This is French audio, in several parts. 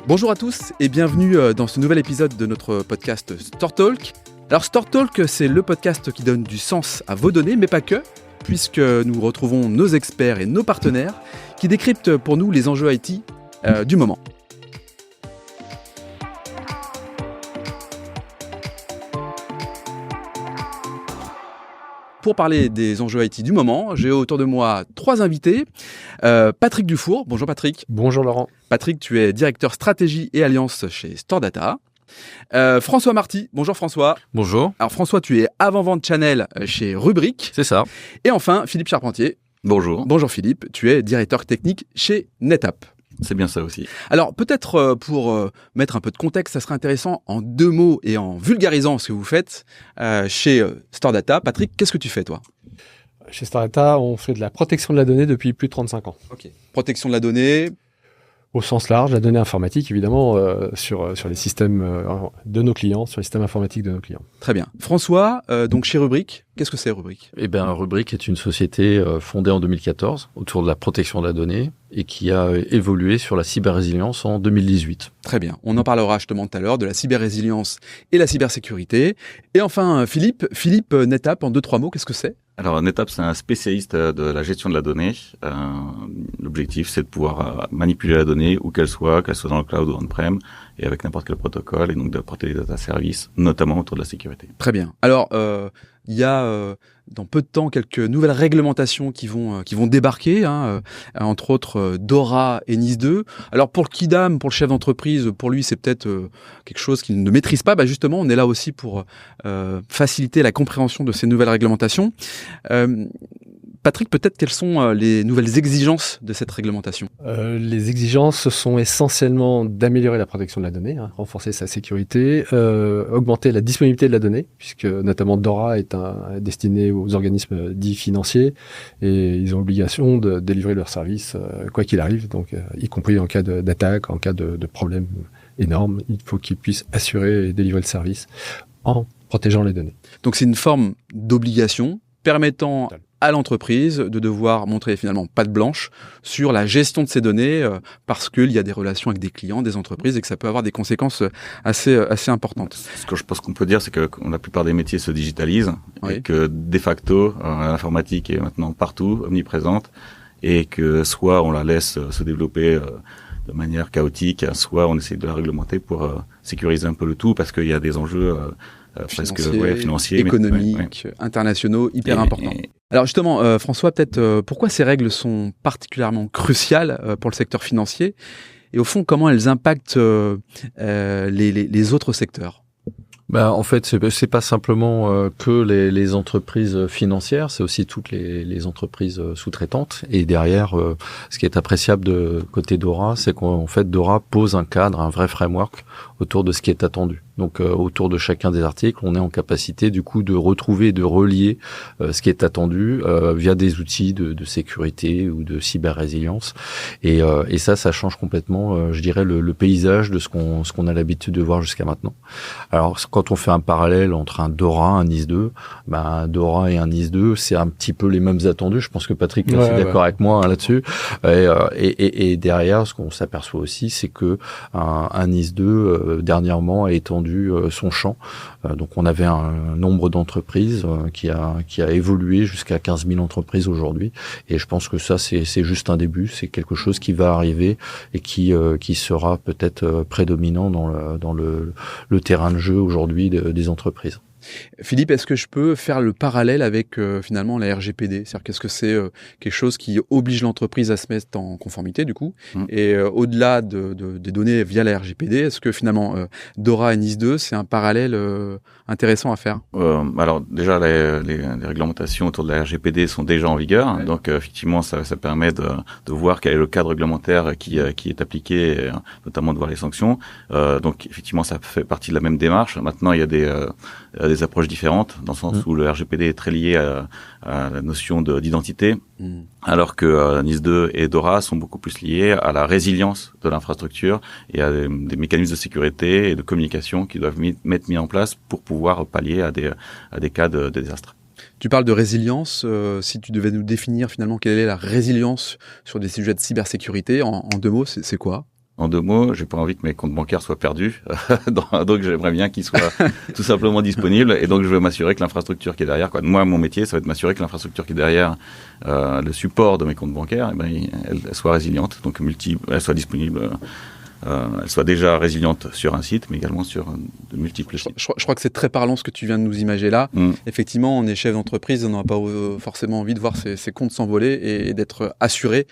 Bonjour à tous et bienvenue dans ce nouvel épisode de notre podcast Store Talk. Alors Store Talk, c'est le podcast qui donne du sens à vos données, mais pas que, puisque nous retrouvons nos experts et nos partenaires qui décryptent pour nous les enjeux IT du moment. Pour parler des enjeux IT du moment, j'ai autour de moi 3 invités. Patrick Dufour, bonjour Patrick. Bonjour Laurent. Patrick, tu es directeur stratégie et alliance chez StoreData. François Marty, bonjour François. Bonjour. Alors François, tu es avant-vente channel chez Rubrik. C'est ça. Et enfin, Philippe Charpentier. Bonjour. Bonjour Philippe, tu es directeur technique chez NetApp. C'est bien ça aussi. Alors peut-être pour mettre un peu de contexte, ça serait intéressant en 2 mots et en vulgarisant ce que vous faites chez StoreData. Patrick, qu'est-ce que tu fais toi ? Chez StoreData, on fait de la protection de la donnée depuis plus de 35 ans. Ok. Protection de la donnée. Au sens large, la donnée informatique, évidemment, sur les systèmes de nos clients, sur les systèmes informatiques de nos clients. Très bien. François, donc chez Rubrik, qu'est-ce que c'est Rubrik ? Eh bien, Rubrik est une société fondée en 2014 autour de la protection de la donnée et qui a évolué sur la cyber-résilience en 2018. Très bien. On en parlera justement tout à l'heure de la cyber-résilience et la cybersécurité. Et enfin, Philippe, NetApp, en 2-3 mots, qu'est-ce que c'est ? Alors NetApp, c'est un spécialiste de la gestion de la donnée. L'objectif, c'est de pouvoir manipuler la donnée où qu'elle soit dans le cloud ou on-prem, et avec n'importe quel protocole, et donc d'apporter des data services, notamment autour de la sécurité. Très bien. Alors, il y a dans peu de temps quelques nouvelles réglementations qui vont débarquer, entre autres DORA et NIS2. Alors pour le kidam, pour le chef d'entreprise, pour lui c'est peut-être quelque chose qu'il ne maîtrise pas. Justement, on est là aussi pour faciliter la compréhension de ces nouvelles réglementations. Patrick, peut-être quelles sont les nouvelles exigences de cette réglementation ? Les exigences sont essentiellement d'améliorer la protection de la donnée, renforcer sa sécurité, augmenter la disponibilité de la donnée, puisque notamment DORA est destiné aux organismes dits financiers et ils ont l'obligation de délivrer leurs services quoi qu'il arrive, donc y compris en cas d'attaque, en cas de problème énorme, il faut qu'ils puissent assurer et délivrer le service en protégeant les données. Donc c'est une forme d'obligation permettant à l'entreprise de devoir montrer finalement patte blanche sur la gestion de ces données parce qu'il y a des relations avec des clients, des entreprises et que ça peut avoir des conséquences assez importantes. Ce que je pense qu'on peut dire, c'est que la plupart des métiers se digitalisent et que de facto, l'informatique est maintenant partout, omniprésente, et que soit on la laisse se développer de manière chaotique, soit on essaie de la réglementer pour sécuriser un peu le tout parce qu'il y a des enjeux financiers, économiques, internationaux, hyper importants. Alors justement, François, peut-être pourquoi ces règles sont particulièrement cruciales pour le secteur financier et au fond, comment elles impactent les autres secteurs ? En fait, c'est pas simplement que les entreprises financières, c'est aussi toutes les entreprises sous-traitantes. Et derrière, ce qui est appréciable de côté DORA, c'est qu'en fait, DORA pose un cadre, un vrai framework autour de ce qui est attendu. Donc, autour de chacun des articles, on est en capacité, du coup, de retrouver et de relier ce qui est attendu via des outils de sécurité ou de cyber-résilience. Et ça change complètement, je dirais, le paysage de ce qu'on a l'habitude de voir jusqu'à maintenant. Alors, quand on fait un parallèle entre un DORA, un NIS2, un DORA et un NIS2, c'est un petit peu les mêmes attendus. Je pense que Patrick est d'accord avec moi là-dessus. Et derrière, ce qu'on s'aperçoit aussi, c'est que un NIS2 dernièrement a étendu son champ. Donc on avait un nombre d'entreprises qui a évolué jusqu'à 15 000 entreprises aujourd'hui. Et je pense que ça, c'est juste un début. C'est quelque chose qui va arriver et qui sera peut-être prédominant dans le terrain de jeu aujourd'hui des entreprises. Philippe, est-ce que je peux faire le parallèle avec finalement la RGPD ? C'est-à-dire qu'est-ce que c'est quelque chose qui oblige l'entreprise à se mettre en conformité du coup et au-delà des données via la RGPD, est-ce que finalement DORA et NIS2, c'est un parallèle intéressant à faire ? Alors déjà, les réglementations autour de la RGPD sont déjà en vigueur, ouais. Donc effectivement, ça permet de voir quel est le cadre réglementaire qui est appliqué, et, notamment de voir les sanctions. Donc effectivement, ça fait partie de la même démarche. Maintenant, il y a des approches différentes, dans le sens où le RGPD est très lié à la notion d'identité, alors que NIS2 et DORA sont beaucoup plus liés à la résilience de l'infrastructure et à des mécanismes de sécurité et de communication qui doivent être mis en place pour pouvoir pallier à des cas de désastre. Tu parles de résilience. Si tu devais nous définir finalement quelle est la résilience sur des sujets de cybersécurité, en 2 mots, c'est quoi ? En 2 mots, j'ai pas envie que mes comptes bancaires soient perdus, donc j'aimerais bien qu'ils soient tout simplement disponibles, et donc je veux m'assurer que l'infrastructure qui est derrière, quoi. Moi, mon métier, ça va être m'assurer que l'infrastructure qui est derrière le support de mes comptes bancaires, elle soit résiliente, donc elle soit disponible. Elle soit déjà résiliente sur un site, mais également sur de multiples sites. Je crois que c'est très parlant ce que tu viens de nous imager là. Effectivement, on est chef d'entreprise, on n'a pas forcément envie de voir ses comptes s'envoler et d'être assuré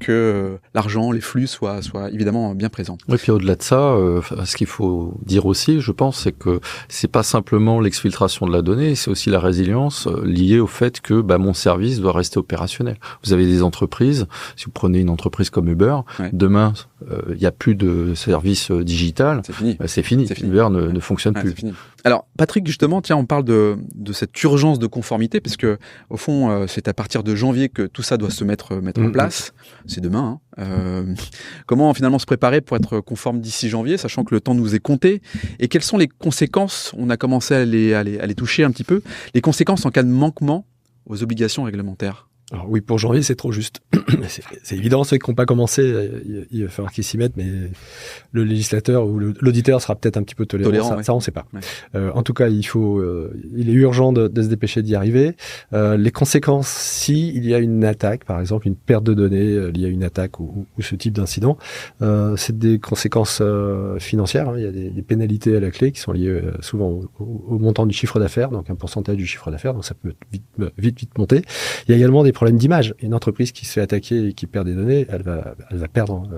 que l'argent, les flux soient évidemment bien présents. Oui, puis au-delà de ça, ce qu'il faut dire aussi, je pense, c'est que c'est pas simplement l'exfiltration de la donnée, c'est aussi la résilience liée au fait que mon service doit rester opérationnel. Vous avez des entreprises, si vous prenez une entreprise comme Uber, demain, il n'y a plus de service digital, c'est fini. Uber ne fonctionne plus. Alors, Patrick, justement, tiens, on parle de cette urgence de conformité, parce que au fond, c'est à partir de janvier que tout ça doit se mettre en place. C'est demain. Comment finalement se préparer pour être conforme d'ici janvier, sachant que le temps nous est compté, et quelles sont les conséquences? On a commencé à les toucher un petit peu. Les conséquences en cas de manquement aux obligations réglementaires. Alors oui, pour janvier, c'est trop juste. C'est évident, ceux qui n'ont pas commencé, il va falloir qu'ils s'y mettent, mais le législateur ou l'auditeur sera peut-être un petit peu tolérant. Ça, on ne sait pas. Ouais. En tout cas, il est urgent de se dépêcher d'y arriver. Les conséquences, si il y a une attaque, par exemple, une perte de données liée à une attaque ou ce type d'incident, c'est des conséquences financières. Il y a des pénalités à la clé qui sont liées souvent au montant du chiffre d'affaires, donc un pourcentage du chiffre d'affaires, donc ça peut vite monter. Il y a également des problèmes d'image. Une entreprise qui se fait attaquer et qui perd des données, elle va perdre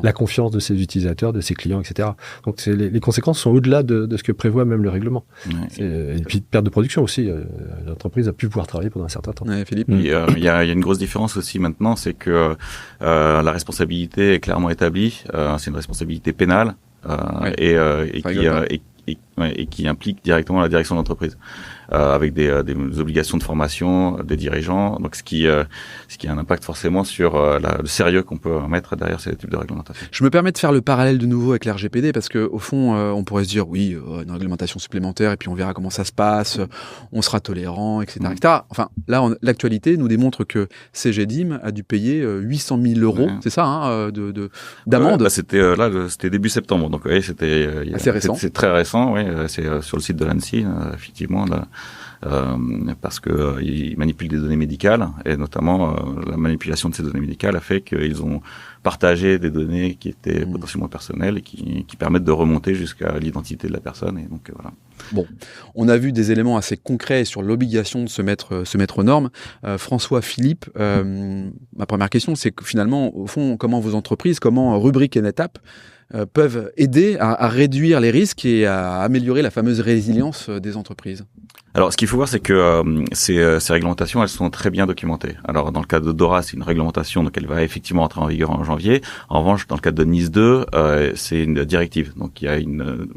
la confiance de ses utilisateurs, de ses clients, etc. Donc les conséquences sont au-delà de ce que prévoit même le règlement. Et puis perte de production aussi. L'entreprise a pu pouvoir travailler pendant un certain temps. Philippe. Il y a une grosse différence aussi maintenant, c'est que la responsabilité est clairement établie. C'est une responsabilité pénale et qui implique directement la direction de l'entreprise. Avec des obligations de formation des dirigeants, donc ce qui a un impact forcément sur le sérieux qu'on peut mettre derrière ces types de réglementations. Je me permets de faire le parallèle de nouveau avec l'RGPD, parce que au fond, on pourrait se dire oui, une réglementation supplémentaire et puis on verra comment ça se passe, on sera tolérant, etc., etc. Enfin, là, l'actualité nous démontre que CGDIM a dû payer 800 000 €, c'est ça, d'amende. C'était début septembre, donc oui, c'était assez récent. C'est très récent, oui. C'est sur le site de l'ANSSI, effectivement. Parce que ils manipulent des données médicales, et notamment la manipulation de ces données médicales a fait qu'ils ont partagé des données qui étaient potentiellement personnelles et qui permettent de remonter jusqu'à l'identité de la personne. Et donc voilà. Bon, on a vu des éléments assez concrets sur l'obligation de se mettre aux normes. François, Philippe, ma première question, c'est que finalement, au fond, comment vos entreprises, comment Rubrik et NetApp peuvent aider à réduire les risques et à améliorer la fameuse résilience des entreprises? Alors, ce qu'il faut voir, c'est que ces réglementations, elles sont très bien documentées. Alors, dans le cas de DORA, c'est une réglementation, donc elle va effectivement entrer en vigueur en janvier. En revanche, dans le cas de NIS 2, c'est une directive. Donc, il y a une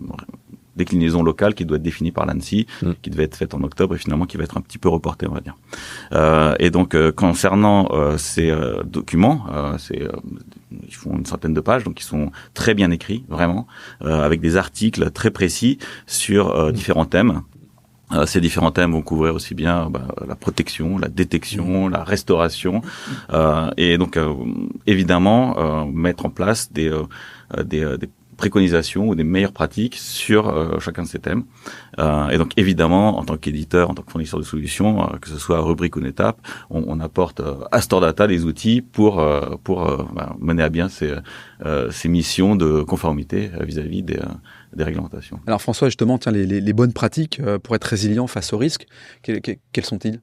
déclinaison locale qui doit être définie par l'ANSSI, qui devait être faite en octobre et finalement qui va être un petit peu reportée, on va dire. Et donc, concernant ces documents, ils font une centaine de pages, donc ils sont très bien écrits, vraiment, avec des articles très précis sur différents thèmes. Ces différents thèmes vont couvrir aussi bien la protection, la détection, la restauration, et donc évidemment mettre en place des préconisations ou des meilleures pratiques sur chacun de ces thèmes. Et donc évidemment, en tant qu'éditeur, en tant que fournisseur de solutions, que ce soit Rubrik ou NetApp, on apporte à Stordata les outils pour mener à bien ces missions de conformité vis-à-vis des réglementations. Alors François, justement, tiens, les bonnes pratiques pour être résilient face aux risques, quels sont-ils ?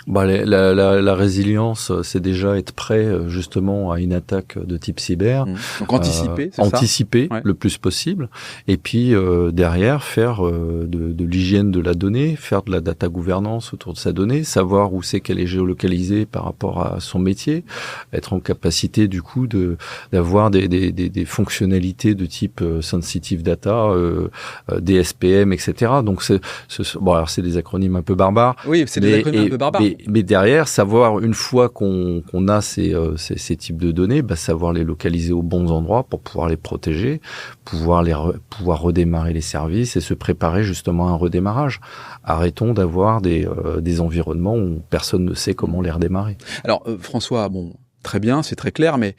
La résilience, c'est déjà être prêt justement à une attaque de type cyber. Donc anticiper, c'est anticiper ça, le plus possible. Et puis derrière, faire de l'hygiène de la donnée, faire de la data gouvernance autour de sa donnée, savoir où c'est qu'elle est géolocalisée par rapport à son métier, être en capacité du coup d'avoir des fonctionnalités de type sensitive data, DSPM, etc. Donc alors c'est des acronymes un peu barbares. Oui, c'est des acronymes un peu barbares. Mais derrière, savoir, une fois qu'on a ces types de données, savoir les localiser aux bons endroits pour pouvoir les protéger, pouvoir redémarrer les services et se préparer justement à un redémarrage. Arrêtons d'avoir des environnements où personne ne sait comment les redémarrer. Alors, François, très bien, c'est très clair, mais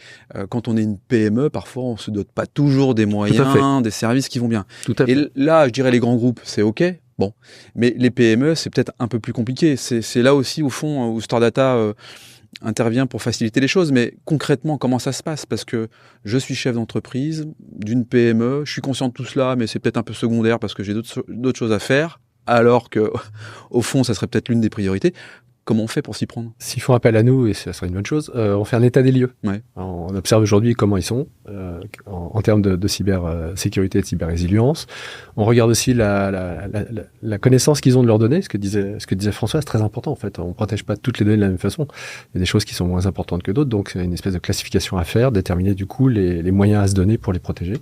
quand on est une PME, parfois on se dote pas toujours des moyens, des services qui vont bien. Tout à fait. Et là, je dirais les grands groupes, c'est OK, bon, mais les PME, c'est peut-être un peu plus compliqué. C'est là aussi, au fond, où Stordata intervient pour faciliter les choses, mais concrètement, comment ça se passe? Parce que je suis chef d'entreprise d'une PME, je suis conscient de tout cela, mais c'est peut-être un peu secondaire parce que j'ai d'autres choses à faire, alors que, au fond, ça serait peut-être l'une des priorités. Comment on fait pour s'y prendre? S'ils font appel à nous, et ça serait une bonne chose, on fait un état des lieux. Ouais. On observe aujourd'hui comment ils sont en termes de cybersécurité et de cyber-résilience. On regarde aussi la connaissance qu'ils ont de leurs données. Ce que disait François, c'est très important en fait. On protège pas toutes les données de la même façon. Il y a des choses qui sont moins importantes que d'autres, donc c'est une espèce de classification à faire, déterminer du coup les moyens à se donner pour les protéger.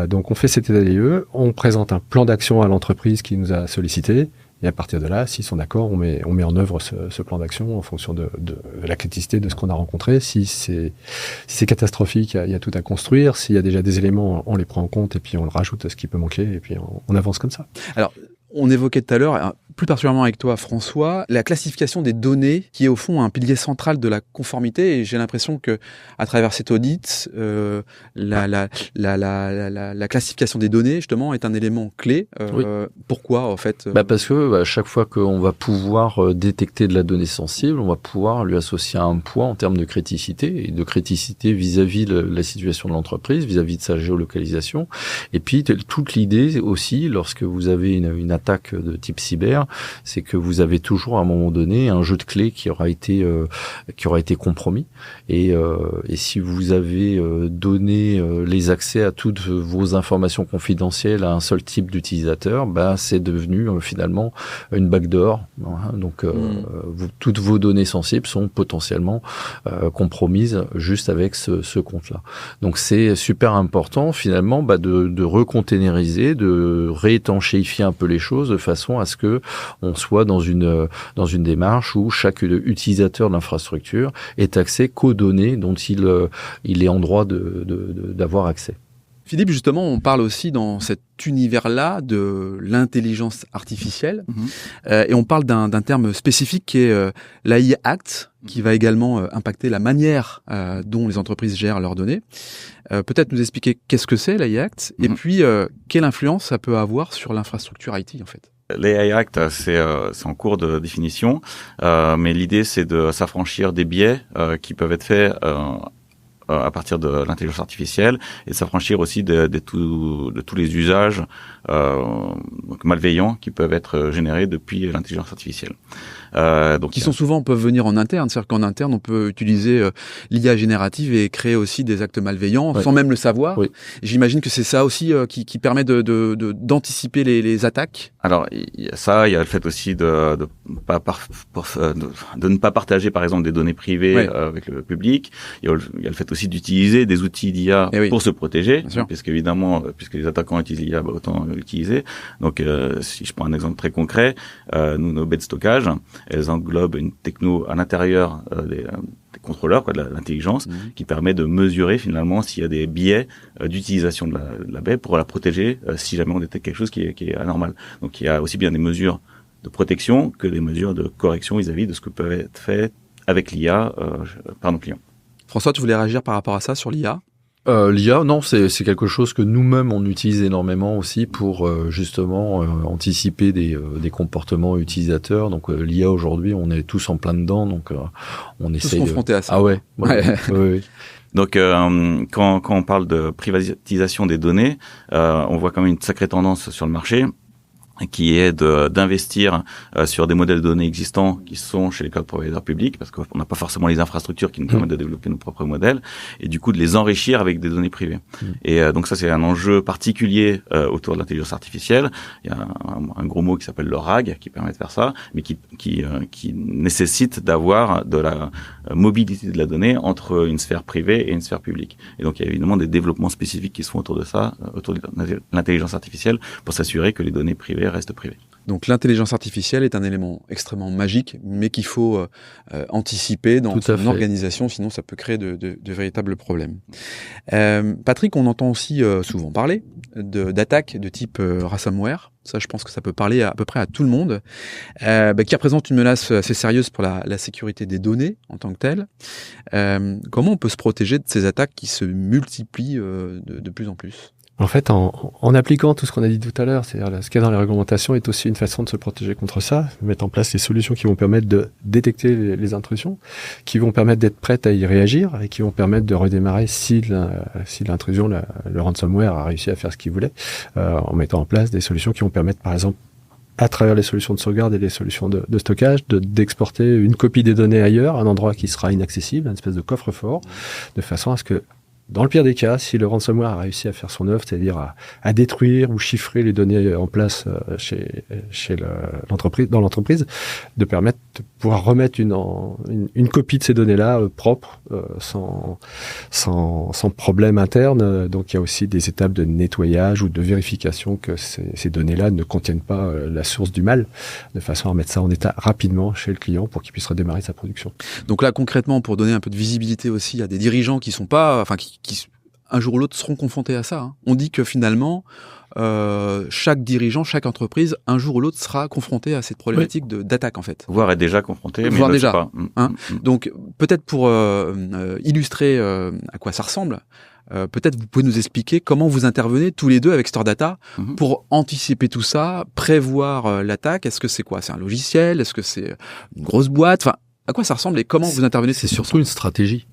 Donc on fait cet état des lieux, on présente un plan d'action à l'entreprise qui nous a sollicité. Et à partir de là, s'ils sont d'accord, on met en œuvre ce plan d'action en fonction de la criticité de ce qu'on a rencontré. Si c'est catastrophique, il y a tout à construire. S'il y a déjà des éléments, on les prend en compte et puis on rajoute ce qui peut manquer et puis on avance comme ça. Alors, on évoquait tout à l'heure, plus particulièrement avec toi, François, la classification des données qui est au fond un pilier central de la conformité. Et j'ai l'impression que à travers cet audit, la classification des données justement est un élément clé. Oui. Pourquoi en fait Parce que à chaque fois qu'on va pouvoir détecter de la donnée sensible, on va pouvoir lui associer un poids en termes de criticité et de criticité vis-à-vis de la situation de l'entreprise, vis-à-vis de sa géolocalisation. Et puis toute l'idée aussi, lorsque vous avez une attaque de type cyber, c'est que vous avez toujours à un moment donné un jeu de clés qui aura été compromis. Et si vous avez donné les accès à toutes vos informations confidentielles à un seul type d'utilisateur, c'est devenu finalement une backdoor. Donc toutes vos données sensibles sont potentiellement compromises juste avec ce compte-là. Donc c'est super important finalement de recontaineriser, de réétanchéifier un peu les choses de façon à ce que on soit dans une démarche où chaque utilisateur de l'infrastructure ait accès qu'aux données dont il est en droit d'avoir accès. Philippe, justement, on parle aussi dans cet univers-là de l'intelligence artificielle et on parle d'un terme spécifique qui est l'AI Act, qui va également impacter la manière dont les entreprises gèrent leurs données. Peut-être nous expliquer qu'est-ce que c'est l'AI Act et puis quelle influence ça peut avoir sur l'infrastructure IT en fait. L'AI Act, c'est en cours de définition, mais l'idée c'est de s'affranchir des biais qui peuvent être faits à partir de l'intelligence artificielle et de s'affranchir aussi de tous les usages malveillants qui peuvent être générés depuis l'intelligence artificielle. Qui peuvent venir en interne, c'est-à-dire qu'en interne on peut utiliser l'IA générative et créer aussi des actes malveillants sans même le savoir. Oui. J'imagine que c'est ça aussi qui permet d'anticiper les attaques. Alors il y a ça, il y a le fait aussi de ne pas partager par exemple des données privées avec le public. Il y a le fait aussi d'utiliser des outils d'IA pour se protéger, puisque les attaquants utilisent l'IA, autant l'utiliser. Donc si je prends un exemple très concret, nos baies de stockage, elles englobent une techno à l'intérieur des contrôleurs, de l'intelligence, qui permet de mesurer finalement s'il y a des biais d'utilisation de la baie pour la protéger si jamais on détecte quelque chose qui est anormal. Donc il y a aussi bien des mesures de protection que des mesures de correction vis-à-vis de ce que peut être fait avec l'IA par nos clients. François, tu voulais réagir par rapport à ça sur l'IA ? L'IA, non, c'est quelque chose que nous-mêmes on utilise énormément aussi pour justement anticiper des comportements utilisateurs. Donc l'IA aujourd'hui, on est tous en plein dedans, donc on essaye tous confrontés à ça. Ah ouais. Ouais. Donc quand on parle de privatisation des données, on voit quand même une sacrée tendance sur le marché, qui est d'investir sur des modèles de données existants qui sont chez les cloud providers publics, parce qu'on n'a pas forcément les infrastructures qui nous permettent de développer nos propres modèles, et du coup de les enrichir avec des données privées. Et donc ça, c'est un enjeu particulier autour de l'intelligence artificielle. Il y a un gros mot qui s'appelle le RAG, qui permet de faire ça, mais qui nécessite d'avoir de la mobilité de la donnée entre une sphère privée et une sphère publique. Et donc il y a évidemment des développements spécifiques qui se font autour de ça, autour de l'intelligence artificielle, pour s'assurer que les données privées restent privées. Donc l'intelligence artificielle est un élément extrêmement magique, mais qu'il faut anticiper dans son organisation, sinon ça peut créer de véritables problèmes. Patrick, on entend aussi souvent parler d'attaques de type ransomware. Ça, je pense que ça peut parler à peu près à tout le monde, qui représente une menace assez sérieuse pour la sécurité des données en tant que telle. Comment on peut se protéger de ces attaques qui se multiplient de plus en plus ? En fait, en appliquant tout ce qu'on a dit tout à l'heure, c'est-à-dire ce qu'il y a dans les réglementations est aussi une façon de se protéger contre ça, mettre en place les solutions qui vont permettre de détecter les intrusions, qui vont permettre d'être prêtes à y réagir et qui vont permettre de redémarrer si l'intrusion, le ransomware a réussi à faire ce qu'il voulait, en mettant en place des solutions qui vont permettre, par exemple, à travers les solutions de sauvegarde et les solutions de stockage, d'exporter une copie des données ailleurs, un endroit qui sera inaccessible, une espèce de coffre-fort, de façon à ce que, dans le pire des cas, si le ransomware a réussi à faire son œuvre, c'est-à-dire à détruire ou chiffrer les données en place dans l'entreprise, de permettre de pouvoir remettre une copie de ces données-là propre, sans problème interne. Donc il y a aussi des étapes de nettoyage ou de vérification que ces données-là ne contiennent pas la source du mal, de façon à remettre ça en état rapidement chez le client pour qu'il puisse redémarrer sa production. Donc là, concrètement, pour donner un peu de visibilité aussi à des dirigeants qui sont pas, qui un jour ou l'autre seront confrontés à ça. Hein. On dit que finalement, chaque dirigeant, chaque entreprise, un jour ou l'autre sera confronté à cette problématique d'attaque en fait. Voire est déjà confronté, mais voire ne déjà. pas. Hein. Donc peut-être pour illustrer à quoi ça ressemble, peut-être vous pouvez nous expliquer comment vous intervenez tous les deux avec Stordata pour anticiper tout ça, prévoir l'attaque. Est-ce que c'est quoi ? C'est un logiciel ? Est-ce que c'est une grosse boîte ? Enfin, à quoi ça ressemble et comment vous intervenez ? C'est surtout une stratégie.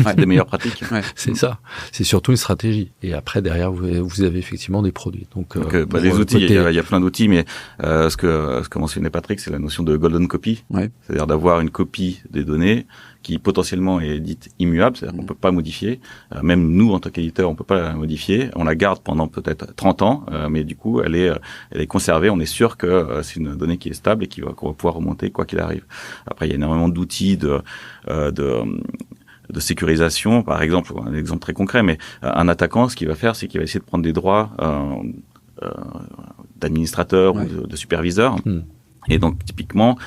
Ouais, des meilleures pratiques. Ouais. C'est ça. C'est surtout une stratégie. Et après, derrière, vous avez effectivement des produits. Donc les outils, il y a plein d'outils, mais ce que mentionnait Patrick, c'est la notion de golden copy. Ouais. C'est-à-dire d'avoir une copie des données qui potentiellement est dite immuable, c'est-à-dire qu'on peut pas modifier. Même nous, en tant qu'éditeur, on peut pas la modifier. On la garde pendant peut-être 30 ans, mais du coup, elle est conservée. On est sûr que c'est une donnée qui est stable et qu'on va pouvoir remonter quoi qu'il arrive. Après, il y a énormément d'outils de sécurisation, par exemple, un exemple très concret, mais un attaquant, ce qu'il va faire, c'est qu'il va essayer de prendre des droits d'administrateur ou de superviseur. Et donc, typiquement,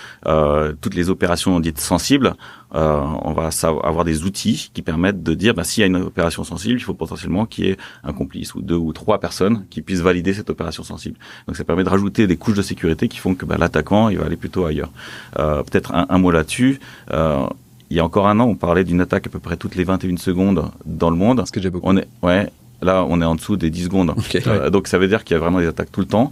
toutes les opérations dites sensibles, on va avoir des outils qui permettent de dire, s'il y a une opération sensible, il faut potentiellement qu'il y ait un complice ou 2 ou 3 personnes qui puissent valider cette opération sensible. Donc, ça permet de rajouter des couches de sécurité qui font que l'attaquant, il va aller plutôt ailleurs. Peut-être un mot là-dessus. Il y a encore un an, on parlait d'une attaque à peu près toutes les 21 secondes dans le monde. Ce qui est déjà beaucoup. Là, on est en dessous des 10 secondes. Okay. Donc, ça veut dire qu'il y a vraiment des attaques tout le temps.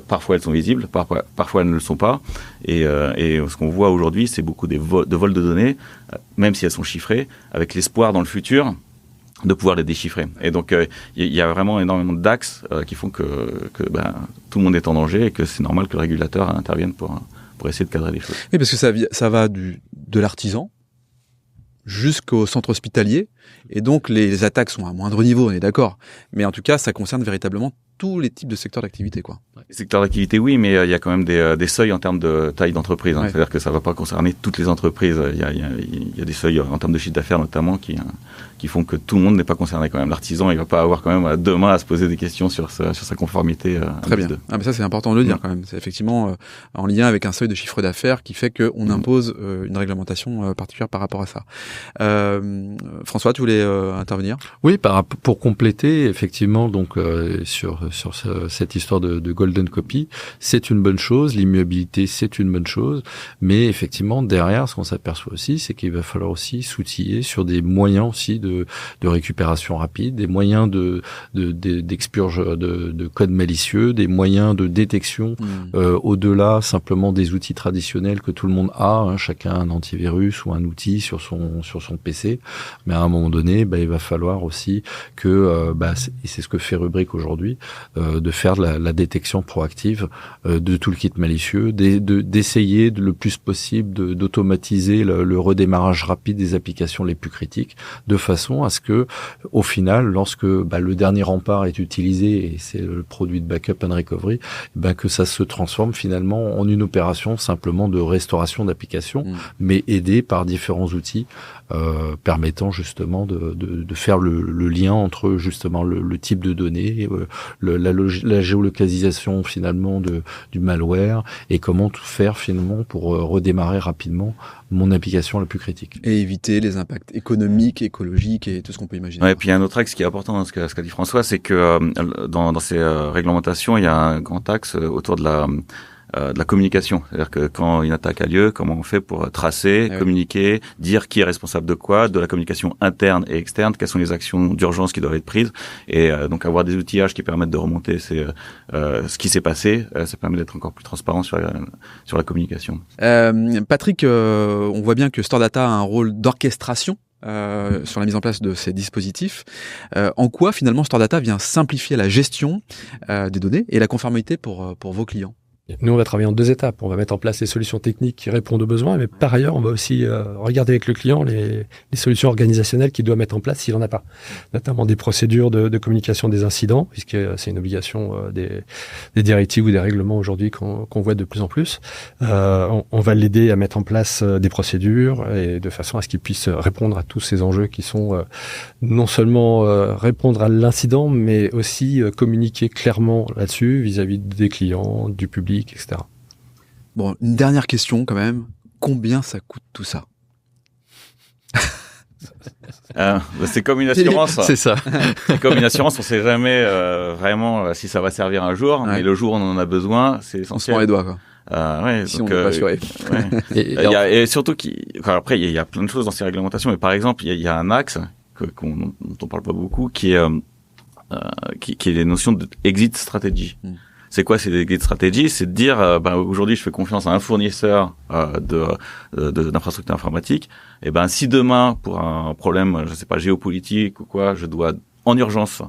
Parfois, elles sont visibles, parfois elles ne le sont pas. Et ce qu'on voit aujourd'hui, c'est beaucoup de vols de données, même si elles sont chiffrées, avec l'espoir dans le futur de pouvoir les déchiffrer. Et donc, il y a vraiment énormément d'axes qui font que tout le monde est en danger et que c'est normal que le régulateur intervienne pour essayer de cadrer les choses. Oui, parce que ça va de l'artisan jusqu'au centre hospitalier, et donc les attaques sont à moindre niveau, on est d'accord, mais en tout cas, ça concerne véritablement tous les types de secteurs d'activité, quoi. Les secteurs d'activité, oui, mais il y a quand même des seuils en termes de taille d'entreprise. Ouais. C'est-à-dire que ça ne va pas concerner toutes les entreprises. Il y a des seuils en termes de chiffre d'affaires notamment qui font que tout le monde n'est pas concerné quand même. L'artisan, il ne va pas avoir quand même demain à se poser des questions sur sa conformité. Très bien. Ah, mais ça, c'est important de le dire quand même. C'est effectivement en lien avec un seuil de chiffre d'affaires qui fait qu'on impose une réglementation particulière par rapport à ça. François, tu voulais intervenir ? Oui, pour compléter, effectivement, donc sur cette histoire de golden copy, c'est une bonne chose, l'immuabilité, c'est une bonne chose, mais effectivement, derrière, ce qu'on s'aperçoit aussi, c'est qu'il va falloir aussi s'outiller sur des moyens aussi de récupération rapide, des moyens d'expurge de code malicieux, des moyens de détection au-delà simplement des outils traditionnels que tout le monde a, chacun un antivirus ou un outil sur son PC, mais à un moment donné, il va falloir aussi que, et c'est ce que fait Rubrik aujourd'hui, de faire de la détection proactive de tout le kit malicieux, d'essayer le plus possible d'automatiser le redémarrage rapide des applications les plus critiques, de façon à ce que, au final, lorsque le dernier rempart est utilisé, et c'est le produit de backup and recovery, que ça se transforme finalement en une opération simplement de restauration d'applications, mais aidée par différents outils permettant justement de faire le lien entre justement le type de données, la géolocalisation finalement du malware et comment tout faire finalement pour redémarrer rapidement mon application la plus critique. Et éviter les impacts économiques, écologiques et tout ce qu'on peut imaginer. Ouais, et puis il y a un autre axe qui est important dans ce qu'a dit François, c'est que dans ces réglementations, il y a un grand axe autour de la communication. C'est-à-dire que quand une attaque a lieu, comment on fait pour tracer, communiquer, dire qui est responsable de quoi, de la communication interne et externe, quelles sont les actions d'urgence qui doivent être prises, et donc avoir des outillages qui permettent de remonter ce qui s'est passé, ça permet d'être encore plus transparent sur la communication. Patrick, on voit bien que Stordata a un rôle d'orchestration sur la mise en place de ces dispositifs. En quoi finalement Stordata vient simplifier la gestion des données et la conformité pour vos clients? Nous, on va travailler en 2 étapes. On va mettre en place les solutions techniques qui répondent aux besoins, mais par ailleurs, on va aussi regarder avec le client les solutions organisationnelles qu'il doit mettre en place s'il n'en a pas. Notamment des procédures de communication des incidents, puisque c'est une obligation des directives ou des règlements aujourd'hui qu'on voit de plus en plus. On va l'aider à mettre en place des procédures et de façon à ce qu'il puisse répondre à tous ces enjeux qui sont non seulement répondre à l'incident, mais aussi communiquer clairement là-dessus vis-à-vis des clients, du public, etc. Bon, une dernière question quand même. Combien ça coûte tout ça? C'est comme une assurance. C'est ça. C'est comme une assurance, on sait jamais vraiment si ça va servir un jour, mais le jour où on en a besoin, c'est essentiel. On se prend les doigts, quoi. Ouais, si donc, on n'est pas assuré. Ouais. Et surtout après il y a plein de choses dans ces réglementations, mais par exemple il y a un axe dont on parle pas beaucoup qui est les notions de exit strategy. C'est quoi ces exit strategy? C'est de dire aujourd'hui je fais confiance à un fournisseur d'infrastructures informatiques, et si demain pour un problème je sais pas géopolitique ou quoi, je dois en urgence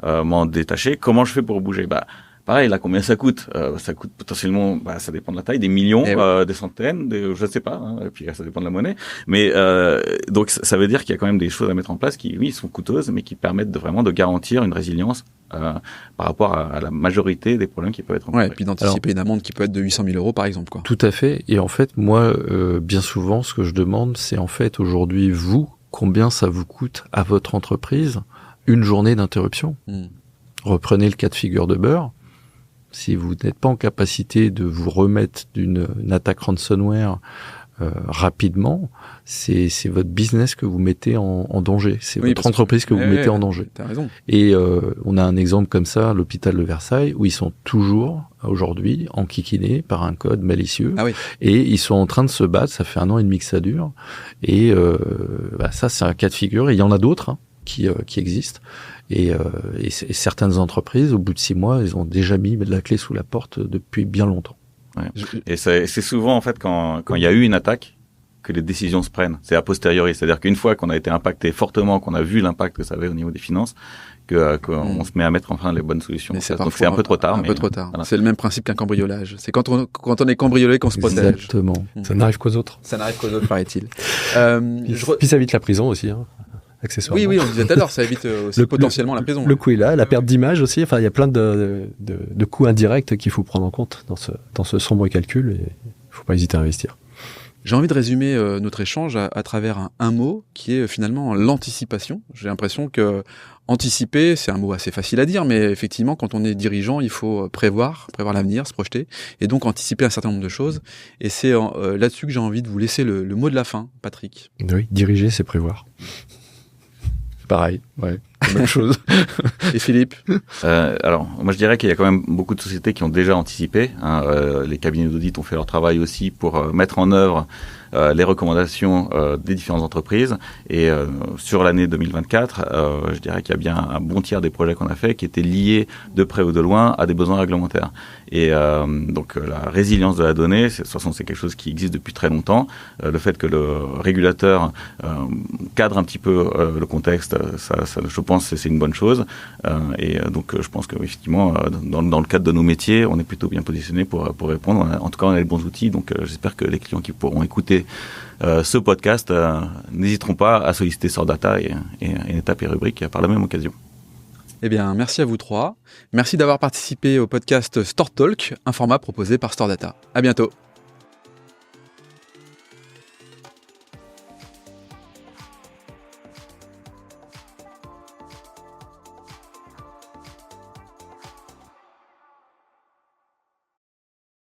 m'en détacher, comment je fais pour bouger? Pareil, là, combien ça coûte? Ça coûte potentiellement, ça dépend de la taille, des millions, des centaines, je sais pas, et puis ça dépend de la monnaie. Mais donc ça veut dire qu'il y a quand même des choses à mettre en place qui, oui, sont coûteuses, mais qui permettent vraiment de garantir une résilience par rapport à la majorité des problèmes qui peuvent être rencontrés. Ouais, et puis d'anticiper une amende qui peut être de 800 000 euros, par exemple, quoi. Tout à fait. Et en fait, moi, bien souvent, ce que je demande, c'est en fait aujourd'hui, combien ça vous coûte à votre entreprise une journée d'interruption? Reprenez le cas de figure de Beurre. Si vous n'êtes pas en capacité de vous remettre d'une attaque ransomware rapidement, c'est votre business que vous mettez en danger. C'est votre entreprise que vous mettez en danger. T'as raison. Et on a un exemple comme ça, l'hôpital de Versailles, où ils sont toujours aujourd'hui enquiquinés par un code malicieux. Ah oui. Et ils sont en train de se battre. Ça fait 1 an et demi que ça dure. Et ça, c'est un cas de figure. Et il y en a d'autres qui existent. Et certaines entreprises, au bout de 6 mois, ils ont déjà mis la clé sous la porte depuis bien longtemps. Ouais. Et c'est souvent, en fait, quand il y a eu une attaque, que les décisions se prennent. C'est a posteriori. C'est-à-dire qu'une fois qu'on a été impacté fortement, qu'on a vu l'impact que ça avait au niveau des finances, qu'on se met à mettre enfin les bonnes solutions. Donc c'est un peu trop tard. Un peu trop tard. Voilà. C'est le même principe qu'un cambriolage. C'est quand on est cambriolé qu'on se protège. Exactement. Ça n'arrive qu'aux autres. Ça n'arrive qu'aux autres, paraît-il. Puis ça évite la prison aussi, accessoirement. Oui, on disait tout à l'heure, ça évite aussi potentiellement la prison. Le coût est là, la perte d'image aussi. Enfin, il y a plein de coûts indirects qu'il faut prendre en compte dans ce sombre calcul, et il ne faut pas hésiter à investir. J'ai envie de résumer notre échange à travers un mot qui est finalement l'anticipation. J'ai l'impression que anticiper, c'est un mot assez facile à dire, mais effectivement, quand on est dirigeant, il faut prévoir l'avenir, se projeter, et donc anticiper un certain nombre de choses. Et c'est là-dessus que j'ai envie de vous laisser le mot de la fin, Patrick. Oui, diriger, c'est prévoir. Pareil, ouais, même chose. Et Philippe? Alors, moi je dirais qu'il y a quand même beaucoup de sociétés qui ont déjà anticipé. Les cabinets d'audit ont fait leur travail aussi pour mettre en œuvre les recommandations des différentes entreprises. Et sur l'année 2024, je dirais qu'il y a bien un bon tiers des projets qu'on a fait qui étaient liés de près ou de loin à des besoins réglementaires. Et donc la résilience de la donnée, de toute façon c'est quelque chose qui existe depuis très longtemps. Le fait que le régulateur cadre un petit peu le contexte, ça, je pense que c'est une bonne chose. Et donc je pense qu'effectivement, dans le cadre de nos métiers, on est plutôt bien positionné pour répondre. En tout cas, on a les bons outils. Donc j'espère que les clients qui pourront écouter ce podcast n'hésiteront pas à solliciter Stordata et Étape et Rubrique par la même occasion. Eh bien, merci à vous trois. Merci d'avoir participé au podcast Store Talk, un format proposé par Stordata. À bientôt.